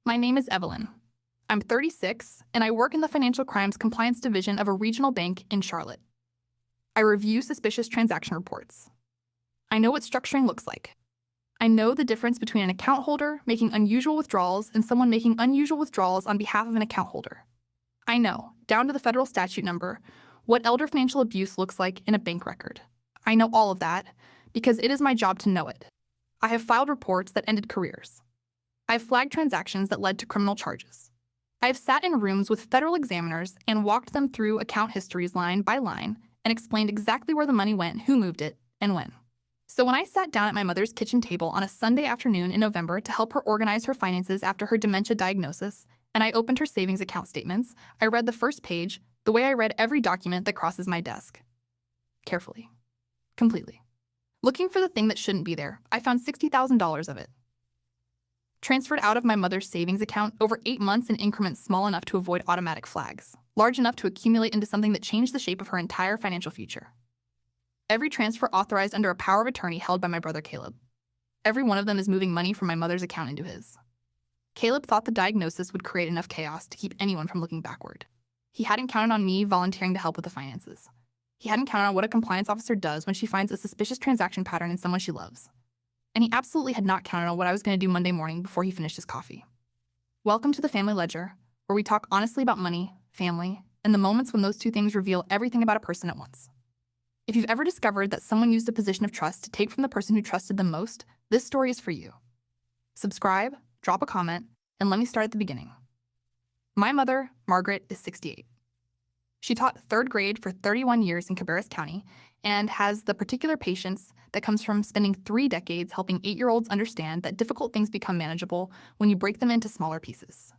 My name is Evelyn. I'm 36, and I work in the Financial Crimes Compliance Division of a regional bank in Charlotte. I review suspicious transaction reports. I know what structuring looks like. I know the difference between an account holder making unusual withdrawals and someone making unusual withdrawals on behalf of an account holder. I know, down to the federal statute number, what elder financial abuse looks like in a bank record. I know all of that because it is my job to know it. I have filed reports that ended careers. I've flagged transactions that led to criminal charges. I've sat in rooms with federal examiners and walked them through account histories line by line and explained exactly where the money went, who moved it, and when. So when I sat down at my mother's kitchen table on a Sunday afternoon in November to help her organize her finances after her dementia diagnosis, and I opened her savings account statements, I read the first page the way I read every document that crosses my desk. Carefully. Completely. Looking for the thing that shouldn't be there, I found $60,000 of it. Transferred out of my mother's savings account over 8 months in increments small enough to avoid automatic flags, large enough to accumulate into something that changed the shape of her entire financial future. Every transfer authorized under a power of attorney held by my brother Caleb. Every one of them is moving money from my mother's account into his. Caleb thought the diagnosis would create enough chaos to keep anyone from looking backward. He hadn't counted on me volunteering to help with the finances. He hadn't counted on what a compliance officer does when she finds a suspicious transaction pattern in someone she loves. And he absolutely had not counted on what I was going to do Monday morning before he finished his coffee. Welcome to the Family Ledger, where we talk honestly about money, family, and the moments when those two things reveal everything about a person at once. If you've ever discovered that someone used a position of trust to take from the person who trusted them most, this story is for you. Subscribe, drop a comment, and let me start at the beginning. My mother, Margaret, is 68. She taught 3rd grade for 31 years in Cabarrus County and has the particular patience that comes from spending 3 decades helping 8-year-olds understand that difficult things become manageable when you break them into smaller pieces.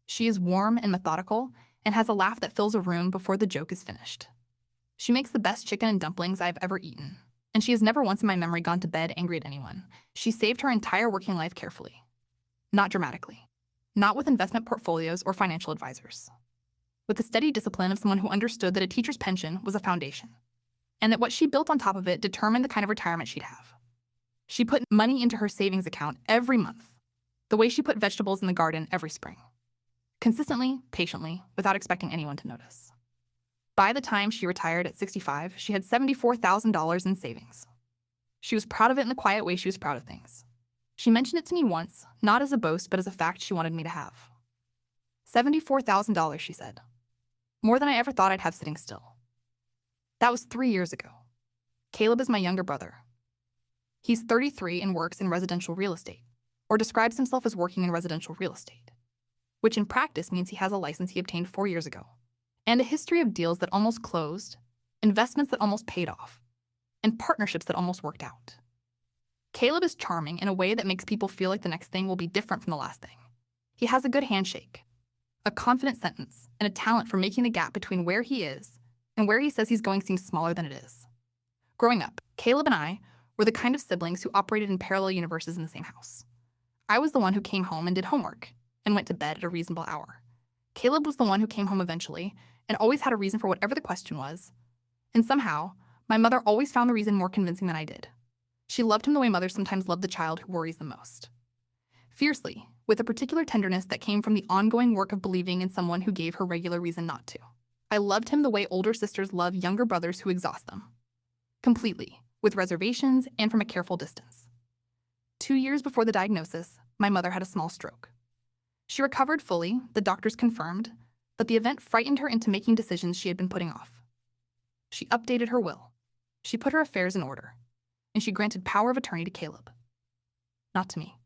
She is warm and methodical and has a laugh that fills a room before the joke is finished. She makes the best chicken and dumplings I've ever eaten, and she has never once in my memory gone to bed angry at anyone. She saved her entire working life carefully. Not dramatically. Not with investment portfolios or financial advisors. With the steady discipline of someone who understood that a teacher's pension was a foundation, and that what she built on top of it determined the kind of retirement she'd have. She put money into her savings account every month, the way she put vegetables in the garden every spring. Consistently, patiently, without expecting anyone to notice. By the time she retired at 65, she had $74,000 in savings. She was proud of it in the quiet way she was proud of things. She mentioned it to me once, not as a boast, but as a fact she wanted me to have. $74,000, she said. More than I ever thought I'd have sitting still. That was 3 years ago. Caleb is my younger brother. He's 33 and works in residential real estate, or describes himself as working in residential real estate, which in practice means he has a license he obtained 4 years ago, and a history of deals that almost closed, investments that almost paid off, and partnerships that almost worked out. Caleb is charming in a way that makes people feel like the next thing will be different from the last thing. He has a good handshake, a confident sentence, and a talent for making the gap between where he is and where he says he's going seem smaller than it is. Growing up, Caleb and I were the kind of siblings who operated in parallel universes in the same house. I was the one who came home and did homework and went to bed at a reasonable hour. Caleb was the one who came home eventually and always had a reason for whatever the question was. And somehow, my mother always found the reason more convincing than I did. She loved him the way mothers sometimes love the child who worries the most. Fiercely, with a particular tenderness that came from the ongoing work of believing in someone who gave her regular reason not to. I loved him the way older sisters love younger brothers who exhaust them. Completely, with reservations and from a careful distance. 2 years before the diagnosis, my mother had a small stroke. She recovered fully, the doctors confirmed, but the event frightened her into making decisions she had been putting off. She updated her will. She put her affairs in order, and she granted power of attorney to Caleb. Not to me.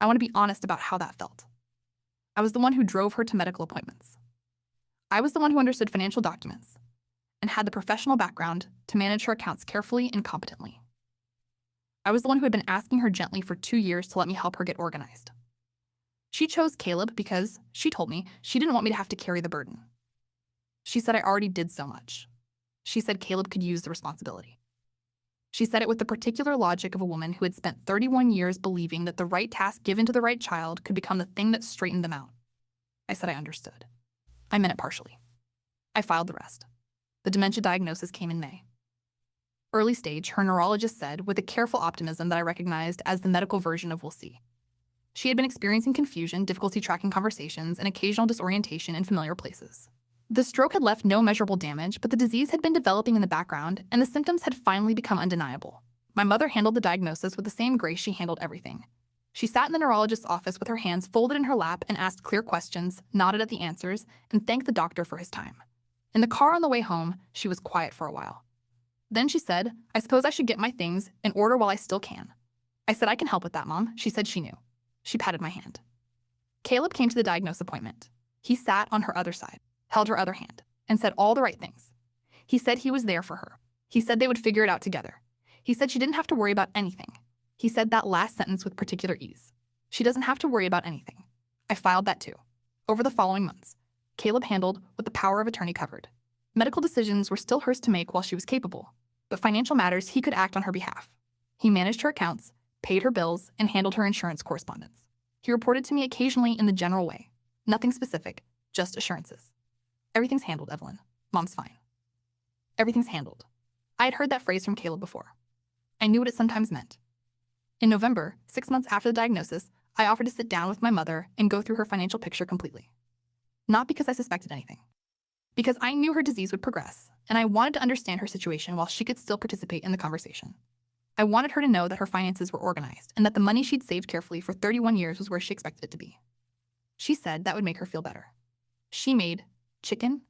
I want to be honest about how that felt. I was the one who drove her to medical appointments. I was the one who understood financial documents and had the professional background to manage her accounts carefully and competently. I was the one who had been asking her gently for 2 years to let me help her get organized. She chose Caleb because, she told me, she didn't want me to have to carry the burden. She said I already did so much. She said Caleb could use the responsibility. She said it with the particular logic of a woman who had spent 31 years believing that the right task given to the right child could become the thing that straightened them out. I said I understood. I meant it partially. I filed the rest. The dementia diagnosis came in May. Early stage, her neurologist said, with a careful optimism that I recognized as the medical version of we'll see. She had been experiencing confusion, difficulty tracking conversations, and occasional disorientation in familiar places. The stroke had left no measurable damage, but the disease had been developing in the background, and the symptoms had finally become undeniable. My mother handled the diagnosis with the same grace she handled everything. She sat in the neurologist's office with her hands folded in her lap and asked clear questions, nodded at the answers, and thanked the doctor for his time. In the car on the way home, she was quiet for a while. Then she said, "I suppose I should get my things in order while I still can." I said, "I can help with that, Mom." She said she knew. She patted my hand. Caleb came to the diagnosis appointment. He sat on her other side, held her other hand, and said all the right things. He said he was there for her. He said they would figure it out together. He said she didn't have to worry about anything. He said that last sentence with particular ease. She doesn't have to worry about anything. I filed that too. Over the following months, Caleb handled what the power of attorney covered. Medical decisions were still hers to make while she was capable, but financial matters he could act on her behalf. He managed her accounts, paid her bills, and handled her insurance correspondence. He reported to me occasionally in the general way. Nothing specific, just assurances. "Everything's handled, Evelyn. Mom's fine." Everything's handled. I had heard that phrase from Caleb before. I knew what it sometimes meant. In November, 6 months after the diagnosis, I offered to sit down with my mother and go through her financial picture completely. Not because I suspected anything. Because I knew her disease would progress, and I wanted to understand her situation while she could still participate in the conversation. I wanted her to know that her finances were organized and that the money she'd saved carefully for 31 years was where she expected it to be. She said that would make her feel better. She made chicken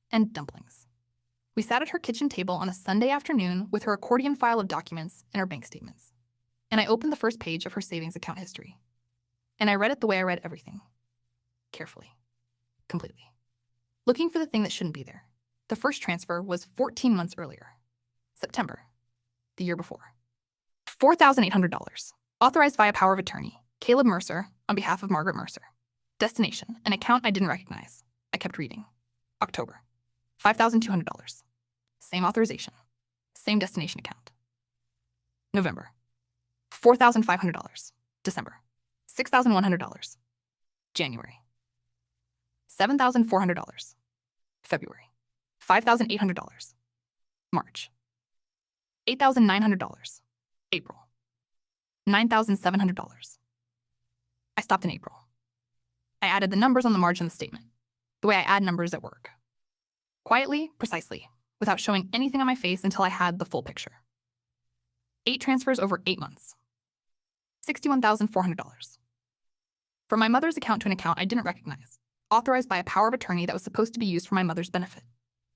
and dumplings. We sat at her kitchen table on a Sunday afternoon with her accordion file of documents and her bank statements. And I opened the first page of her savings account history. And I read it the way I read everything. Carefully. Completely. Looking for the thing that shouldn't be there. The first transfer was 14 months earlier. September. The year before. $4,800. Authorized via power of attorney. Caleb Mercer, on behalf of Margaret Mercer. Destination, an account I didn't recognize. I kept reading. October. $5,200. Same authorization. Same destination account. November. $4,500. December. $6,100. January. $7,400. February. $5,800. March. $8,900. April. $9,700. I stopped in April. I added the numbers on the margin of the statement, the way I add numbers at work. Quietly, precisely, without showing anything on my face until I had the full picture. 8 transfers over 8 months. $61,400. From my mother's account to an account I didn't recognize, authorized by a power of attorney that was supposed to be used for my mother's benefit,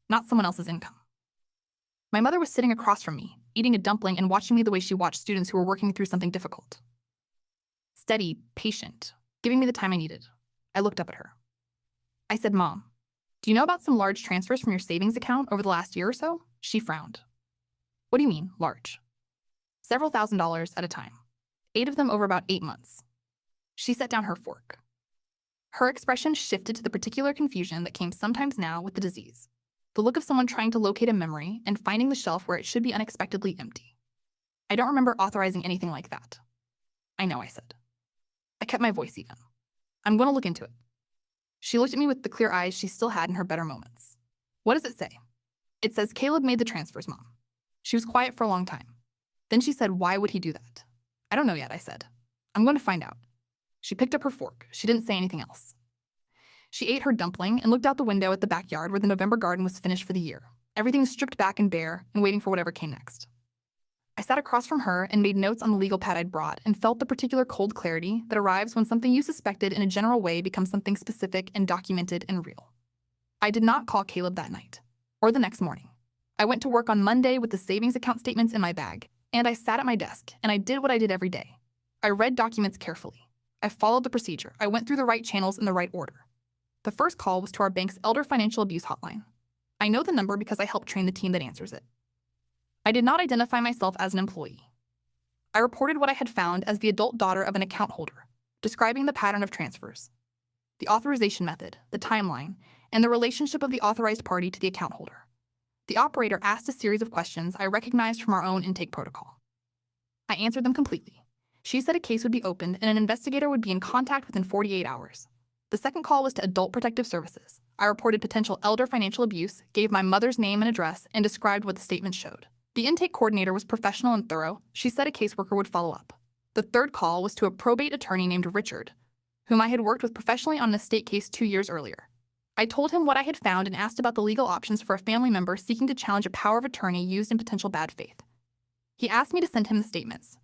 not someone else's income. My mother was sitting across from me, eating a dumpling and watching me the way she watched students who were working through something difficult. Steady, patient, giving me the time I needed. I looked up at her. I said, "Mom, do you know about some large transfers from your savings account over the last year or so?" She frowned. "What do you mean, large?" "Several $1,000s at a time. 8 of them over about 8 months." She set down her fork. Her expression shifted to the particular confusion that came sometimes now with the disease. The look of someone trying to locate a memory and finding the shelf where it should be unexpectedly empty. "I don't remember authorizing anything like that." "I know," I said. I kept my voice even. "I'm going to look into it." She looked at me with the clear eyes she still had in her better moments. "What does it say?" "It says Caleb made the transfers, Mom." She was quiet for a long time. Then she said, "Why would he do that?" "I don't know yet," I said. "I'm going to find out." She picked up her fork. She didn't say anything else. She ate her dumpling and looked out the window at the backyard where the November garden was finished for the year, everything stripped back and bare and waiting for whatever came next. I sat across from her and made notes on the legal pad I'd brought and felt the particular cold clarity that arrives when something you suspected in a general way becomes something specific and documented and real. I did not call Caleb that night, or the next morning. I went to work on Monday with the savings account statements in my bag, and I sat at my desk, and I did what I did every day. I read documents carefully. I followed the procedure. I went through the right channels in the right order. The first call was to our bank's Elder Financial Abuse Hotline. I know the number because I helped train the team that answers it. I did not identify myself as an employee. I reported what I had found as the adult daughter of an account holder, describing the pattern of transfers, the authorization method, the timeline, and the relationship of the authorized party to the account holder. The operator asked a series of questions I recognized from our own intake protocol. I answered them completely. She said a case would be opened and an investigator would be in contact within 48 hours. The second call was to Adult Protective Services. I reported potential elder financial abuse, gave my mother's name and address, and described what the statement showed. The intake coordinator was professional and thorough. She said a caseworker would follow up. The third call was to a probate attorney named Richard, whom I had worked with professionally on an estate case 2 years earlier. I told him what I had found and asked about the legal options for a family member seeking to challenge a power of attorney used in potential bad faith. He asked me to send him the statements.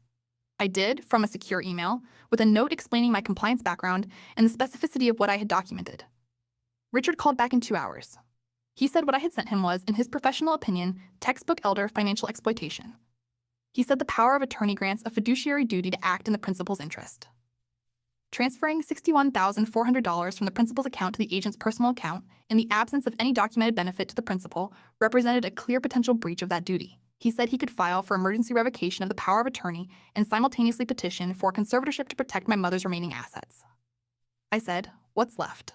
I did, from a secure email, with a note explaining my compliance background and the specificity of what I had documented. Richard called back in 2 hours. He said what I had sent him was, in his professional opinion, textbook elder financial exploitation. He said the power of attorney grants a fiduciary duty to act in the principal's interest. Transferring $61,400 from the principal's account to the agent's personal account, in the absence of any documented benefit to the principal, represented a clear potential breach of that duty. He said he could file for emergency revocation of the power of attorney and simultaneously petition for conservatorship to protect my mother's remaining assets. I said, "What's left?"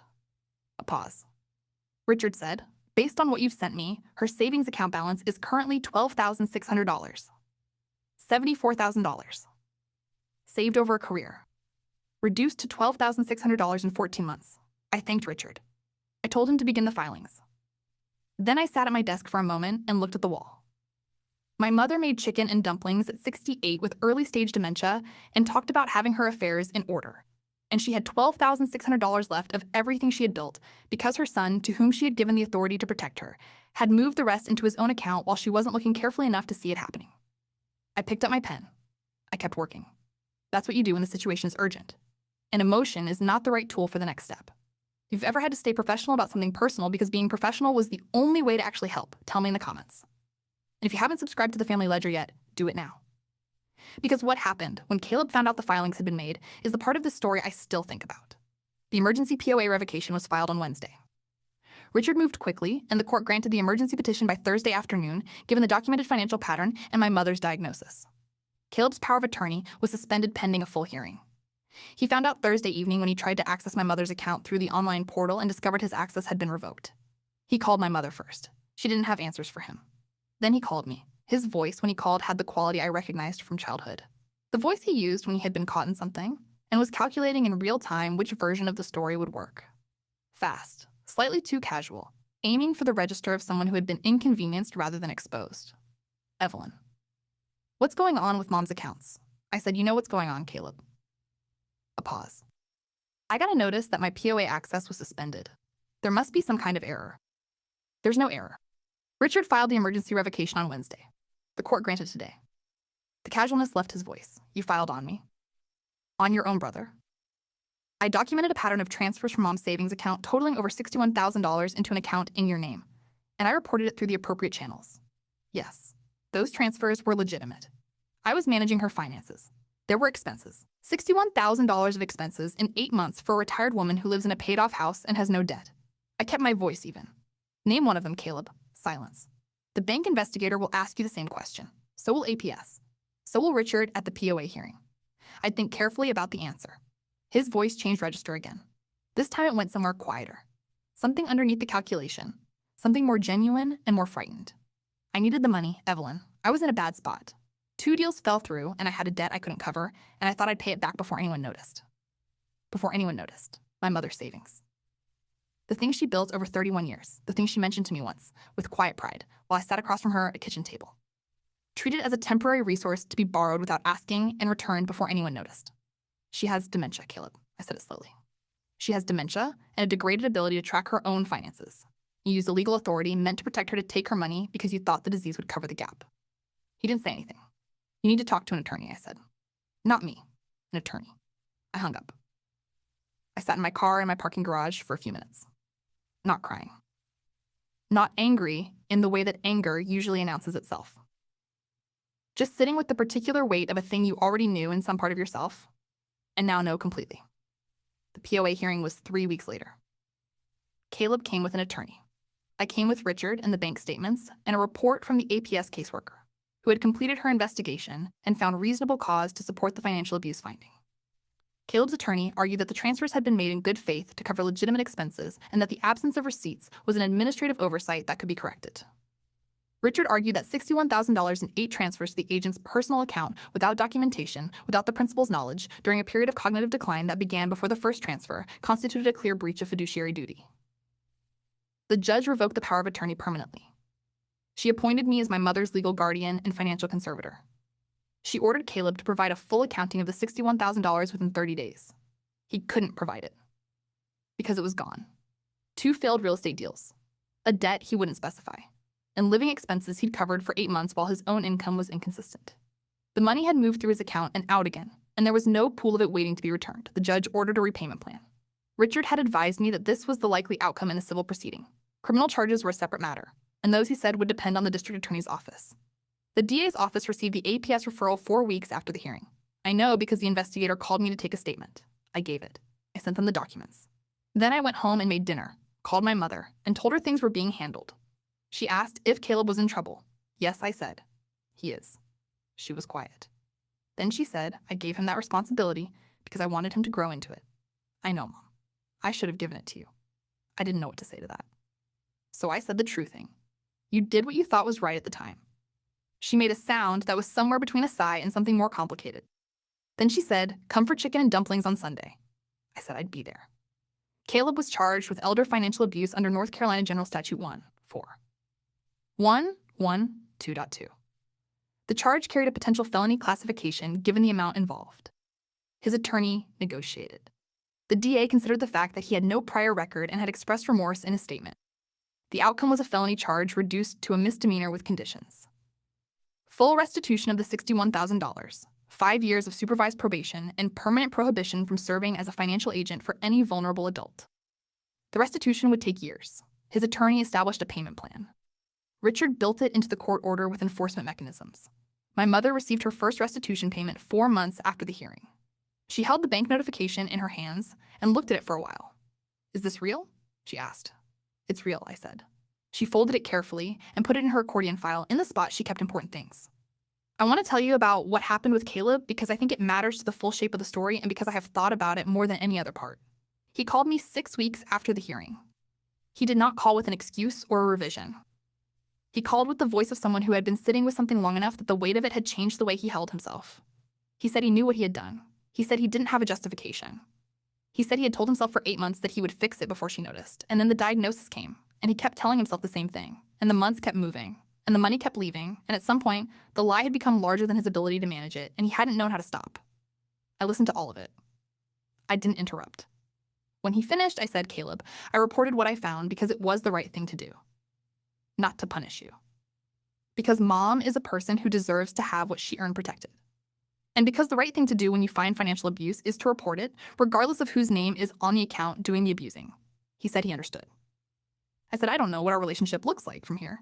A pause. Richard said, "Based on what you've sent me, her savings account balance is currently $12,600. $74,000. Saved over a career. Reduced to $12,600 in 14 months. I thanked Richard. I told him to begin the filings. Then I sat at my desk for a moment and looked at the wall. My mother made chicken and dumplings at 68 with early-stage dementia and talked about having her affairs in order. And she had $12,600 left of everything she had built because her son, to whom she had given the authority to protect her, had moved the rest into his own account while she wasn't looking carefully enough to see it happening. I picked up my pen. I kept working. That's what you do when the situation is urgent. And emotion is not the right tool for the next step. If you've ever had to stay professional about something personal because being professional was the only way to actually help, tell me in the comments. And if you haven't subscribed to the Family Ledger yet, do it now. Because what happened when Caleb found out the filings had been made is the part of this story I still think about. The emergency POA revocation was filed on Wednesday. Richard moved quickly, and the court granted the emergency petition by Thursday afternoon, given the documented financial pattern and my mother's diagnosis. Caleb's power of attorney was suspended pending a full hearing. He found out Thursday evening when he tried to access my mother's account through the online portal and discovered his access had been revoked. He called my mother first. She didn't have answers for him. Then he called me. His voice, when he called, had the quality I recognized from childhood. The voice he used when he had been caught in something, and was calculating in real time which version of the story would work. Fast, slightly too casual, aiming for the register of someone who had been inconvenienced rather than exposed. Evelyn. "What's going on with Mom's accounts?" I said, "You know what's going on, Caleb." A pause. "I got a notice that my POA access was suspended. There must be some kind of error." "There's no error. Richard filed the emergency revocation on Wednesday. The court granted today." The casualness left his voice. "You filed on me?" "On your own brother." "I documented a pattern of transfers from Mom's savings account totaling over $61,000 into an account in your name, and I reported it through the appropriate channels." "Yes, those transfers were legitimate. I was managing her finances. There were expenses. $61,000 of expenses in 8 months for a retired woman who lives in a paid-off house and has no debt." I kept my voice even. "Name one of them, Caleb." Silence. "The bank investigator will ask you the same question. So will APS. So will Richard at the POA hearing." I'd think carefully about the answer. His voice changed register again. This time it went somewhere quieter. Something underneath the calculation. Something more genuine and more frightened. "I needed the money, Evelyn. I was in a bad spot. 2 deals fell through and I had a debt I couldn't cover, and I thought I'd pay it back before anyone noticed." Before anyone noticed. My mother's savings. The things she built over 31 years, the things she mentioned to me once, with quiet pride, while I sat across from her at a kitchen table. Treated as a temporary resource to be borrowed without asking and returned before anyone noticed. "She has dementia, Caleb." I said it slowly. "She has dementia and a degraded ability to track her own finances. You used a legal authority meant to protect her to take her money because you thought the disease would cover the gap." He didn't say anything. "You need to talk to an attorney," I said. "Not me, an attorney." I hung up. I sat in my car in my parking garage for a few minutes. Not crying. Not angry in the way that anger usually announces itself. Just sitting with the particular weight of a thing you already knew in some part of yourself, and now know completely. The POA hearing was 3 weeks later. Caleb came with an attorney. I came with Richard and the bank statements and a report from the APS caseworker, who had completed her investigation and found reasonable cause to support the financial abuse finding. Caleb's attorney argued that the transfers had been made in good faith to cover legitimate expenses and that the absence of receipts was an administrative oversight that could be corrected. Richard argued that $61,000 in 8 transfers to the agent's personal account without documentation, without the principal's knowledge, during a period of cognitive decline that began before the first transfer, constituted a clear breach of fiduciary duty. The judge revoked the power of attorney permanently. She appointed me as my mother's legal guardian and financial conservator. She ordered Caleb to provide a full accounting of the $61,000 within 30 days. He couldn't provide it because it was gone. 2 failed real estate deals, a debt he wouldn't specify, and living expenses he'd covered for 8 months while his own income was inconsistent. The money had moved through his account and out again, and there was no pool of it waiting to be returned. The judge ordered a repayment plan. Richard had advised me that this was the likely outcome in a civil proceeding. Criminal charges were a separate matter, and those, he said, would depend on the district attorney's office. The DA's office received the APS referral 4 weeks after the hearing. I know because the investigator called me to take a statement. I gave it. I sent them the documents. Then I went home and made dinner, called my mother, and told her things were being handled. She asked if Caleb was in trouble. Yes, I said. He is. She was quiet. Then she said I gave him that responsibility because I wanted him to grow into it. I know, Mom. I should have given it to you. I didn't know what to say to that. So I said the true thing. You did what you thought was right at the time. She made a sound that was somewhere between a sigh and something more complicated. Then she said, come for chicken and dumplings on Sunday. I said I'd be there. Caleb was charged with elder financial abuse under North Carolina General Statute 1-4-112.2. The charge carried a potential felony classification given the amount involved. His attorney negotiated. The DA considered the fact that he had no prior record and had expressed remorse in his statement. The outcome was a felony charge reduced to a misdemeanor with conditions. Full restitution of the $61,000, 5 years of supervised probation, and permanent prohibition from serving as a financial agent for any vulnerable adult. The restitution would take years. His attorney established a payment plan. Richard built it into the court order with enforcement mechanisms. My mother received her first restitution payment 4 months after the hearing. She held the bank notification in her hands and looked at it for a while. Is this real? She asked. It's real, I said. She folded it carefully and put it in her accordion file in the spot she kept important things. I want to tell you about what happened with Caleb because I think it matters to the full shape of the story and because I have thought about it more than any other part. He called me 6 weeks after the hearing. He did not call with an excuse or a revision. He called with the voice of someone who had been sitting with something long enough that the weight of it had changed the way he held himself. He said he knew what he had done. He said he didn't have a justification. He said he had told himself for 8 months that he would fix it before she noticed, and then the diagnosis came, and he kept telling himself the same thing, and the months kept moving, and the money kept leaving, and at some point, the lie had become larger than his ability to manage it, and he hadn't known how to stop. I listened to all of it. I didn't interrupt. When he finished, I said, Caleb, I reported what I found because it was the right thing to do. Not to punish you. Because Mom is a person who deserves to have what she earned protected. And because the right thing to do when you find financial abuse is to report it, regardless of whose name is on the account doing the abusing. He said he understood. I said, I don't know what our relationship looks like from here.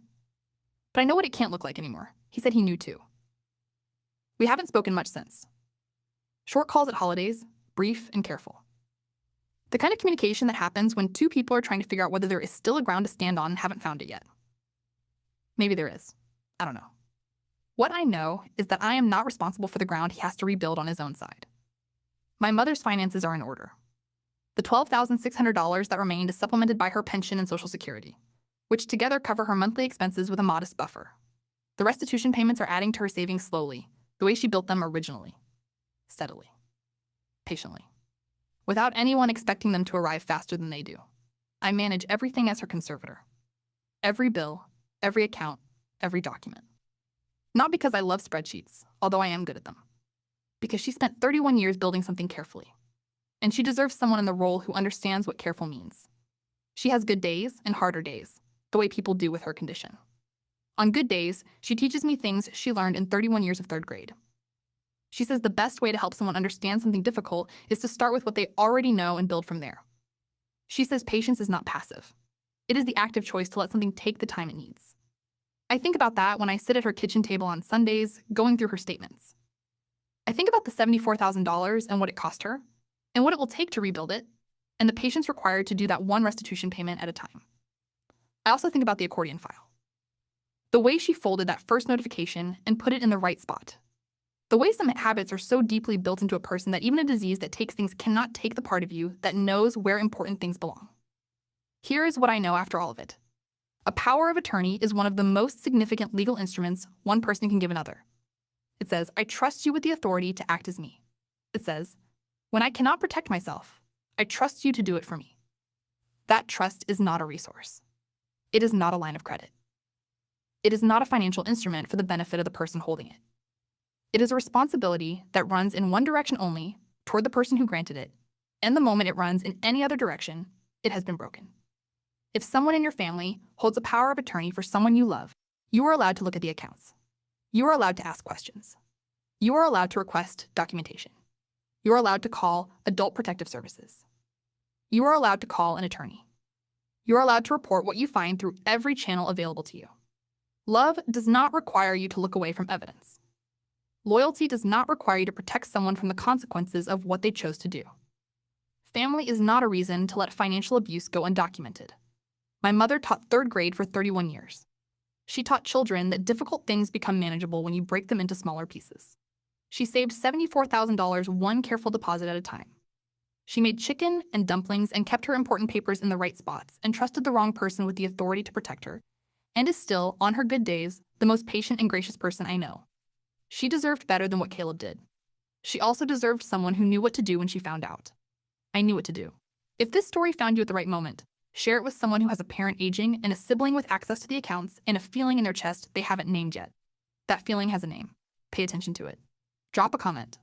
But I know what it can't look like anymore. He said he knew too. We haven't spoken much since. Short calls at holidays, brief and careful. The kind of communication that happens when 2 people are trying to figure out whether there is still a ground to stand on and haven't found it yet. Maybe there is. I don't know. What I know is that I am not responsible for the ground he has to rebuild on his own side. My mother's finances are in order. The $12,600 that remained is supplemented by her pension and Social Security, which together cover her monthly expenses with a modest buffer. The restitution payments are adding to her savings slowly, the way she built them originally. Steadily. Patiently. Without anyone expecting them to arrive faster than they do. I manage everything as her conservator. Every bill, every account, every document. Not because I love spreadsheets, although I am good at them. Because she spent 31 years building something carefully. And she deserves someone in the role who understands what careful means. She has good days and harder days, the way people do with her condition. On good days, she teaches me things she learned in 31 years of 3rd grade. She says the best way to help someone understand something difficult is to start with what they already know and build from there. She says patience is not passive. It is the active choice to let something take the time it needs. I think about that when I sit at her kitchen table on Sundays, going through her statements. I think about the $74,000 and what it cost her, and what it will take to rebuild it, and the patience required to do that one restitution payment at a time. I also think about the accordion file. The way she folded that first notification and put it in the right spot. The way some habits are so deeply built into a person that even a disease that takes things cannot take the part of you that knows where important things belong. Here is what I know after all of it. A power of attorney is one of the most significant legal instruments one person can give another. It says, I trust you with the authority to act as me. It says, when I cannot protect myself, I trust you to do it for me. That trust is not a resource. It is not a line of credit. It is not a financial instrument for the benefit of the person holding it. It is a responsibility that runs in one direction only, toward the person who granted it, and the moment it runs in any other direction, it has been broken. If someone in your family holds a power of attorney for someone you love, you are allowed to look at the accounts. You are allowed to ask questions. You are allowed to request documentation. You are allowed to call Adult Protective Services. You are allowed to call an attorney. You are allowed to report what you find through every channel available to you. Love does not require you to look away from evidence. Loyalty does not require you to protect someone from the consequences of what they chose to do. Family is not a reason to let financial abuse go undocumented. My mother taught third grade for 31 years. She taught children that difficult things become manageable when you break them into smaller pieces. She saved $74,000 one careful deposit at a time. She made chicken and dumplings and kept her important papers in the right spots and trusted the wrong person with the authority to protect her, and is still, on her good days, the most patient and gracious person I know. She deserved better than what Caleb did. She also deserved someone who knew what to do when she found out. I knew what to do. If this story found you at the right moment, share it with someone who has a parent aging and a sibling with access to the accounts and a feeling in their chest they haven't named yet. That feeling has a name. Pay attention to it. Drop a comment.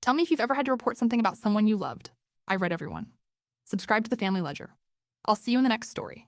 Tell me if you've ever had to report something about someone you loved. I read everyone. Subscribe to the Family Ledger. I'll see you in the next story.